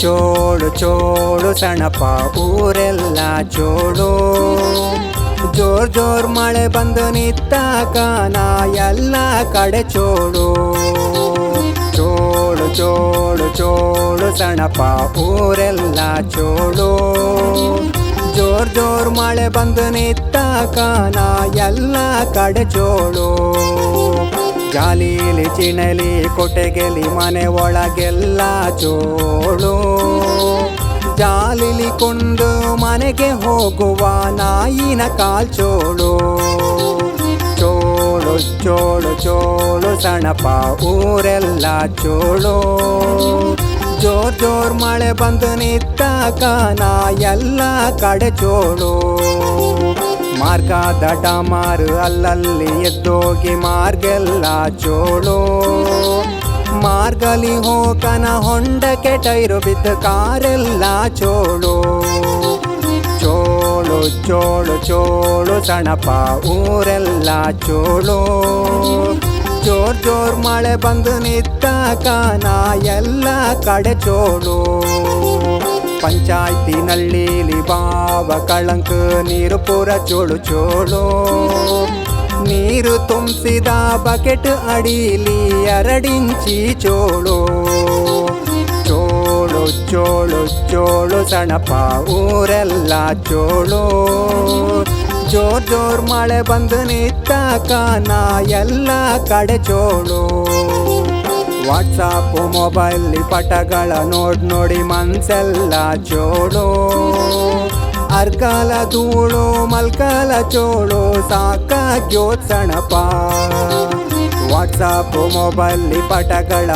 ಚೋಳು ಚೋಳು ಸಣಪ ಊರೆಲ್ಲ ಚೋಳು. ಜೋರ್ ಜೋರ್ ಮಳೆ ಬಂದು ನಿತ್ತಾಕ ನಾ ಎಲ್ಲ ಕಡೆ ಚೋಳು. ಚೋಳು ಚೋಳು ಚೋಳು ಸಣಪ ಊರೆಲ್ಲ ಚೋಳು. ಜೋರ್ ಜೋರ್ ಮಳೆ ಬಂದು ನಿತ್ತಾಕ ನಾ ಎಲ್ಲ ಕಡೆ ಚೋಳು. ಜಾಲೀಲಿ ಚಿಣಲಿ ಕೊಟೆಗೆಲಿ ಮನೆ ಒಳಗೆಲ್ಲ ಚೋಳು. ಜಾಲಿಲಿ ಕೊಂಡು ಮನೆಗೆ ಹೋಗುವ ನಾಯಿನ ಕಾಲ್ ಚೋಳು. ಚೋಳು ಚೋಳು ಚೋಳು ಸಣಪ ಊರೆಲ್ಲ ಚೋಳು. ಜೋರ್ ಜೋರ್ ಮಳೆ ಬಂದು ನಿತ್ತಾಕ ನಾ ಎಲ್ಲ ಕಡೆ ಚೋಳು. ಮಾರ್ಗದ ಡಮಾರು ಅಲ್ಲಲ್ಲಿ ಎದ್ದೋಗಿ ಮಾರ್ಗೆಲ್ಲ ಚೋಳು. ಮಾರ್ಗಲಿ ಹೋಕನ ಹೊಂಡಕ್ಕೆ ಟೈರು ಬಿದ್ದ ಕಾರೆಲ್ಲ ಚೋಳು. ಚೋಳು ಚೋಳು ಚೋಳು ಸಣಪ ಊರೆಲ್ಲ ಚೋಳು. ಜೋರ್ ಜೋರ್ ಮಳೆ ಬಂದು ನಿತ್ತಾಕ ನಾ ಎಲ್ಲ ಕಡೆ ಚೋಳು. ಪಂಚಾಯ್ತಿ ನಳ್ಳಿಲಿ ಬಾವ ಕಳಂಕ ನೀರು ಪೂರ ಚೋಳು ಚೋಳು. ನೀರು ತುಂಬಿಸಿದ ಬಕೆಟ್ ಅಡಿಲಿ 2 ಇಂಚಿ ಚೋಳು. ಚೋಳು ಚೋಳು ಚೋಳು ಸಣಪ ಊರೆಲ್ಲ ಚೋಳು. ಜೋರ್ ಜೋರ್ ಮಳೆ ಬಂದು ನಿತ್ತಾಕ ನಾ ಎಲ್ಲ ಕಡೆ ಚೋಳು. ವಾಟ್ಸಾಪ್ ಮೊಬೈಲ್ ಪಟಗಳ ನೋಡಿ ಮನ್ಸೆಲ್ಲ ಚೋಳು. ಅರ್ಗಾಲ ಧೂಳು ಮಲ್ಕಾಲ ಚೋಳು ಸಾಕಾಗ್ಯೋತ್ ಸಣಪ. ವಾಟ್ಸಾಪ್ ಮೊಬೈಲ್ ಪಟಗಳ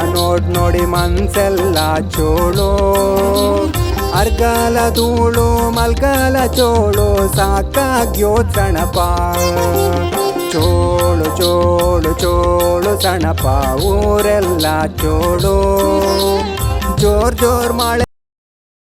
ನೋಡಿ ಮನ್ಸೆಲ್ಲ ಚೋಳು. ಅರ್ಗಾಲ ಧೂಳು ಮಲ್ಕಾಲ ಚೋಳು ಸಾಕಾಗ್ಯೋತ್ ಸಣಪ. ಚೋಳು ಚೋಳು ಚೋಳು ಸಣಪ ಊರೆಲ್ಲ ಚೋಳು. ಜೋರ್ ಜೋರ್ ಮಳೆ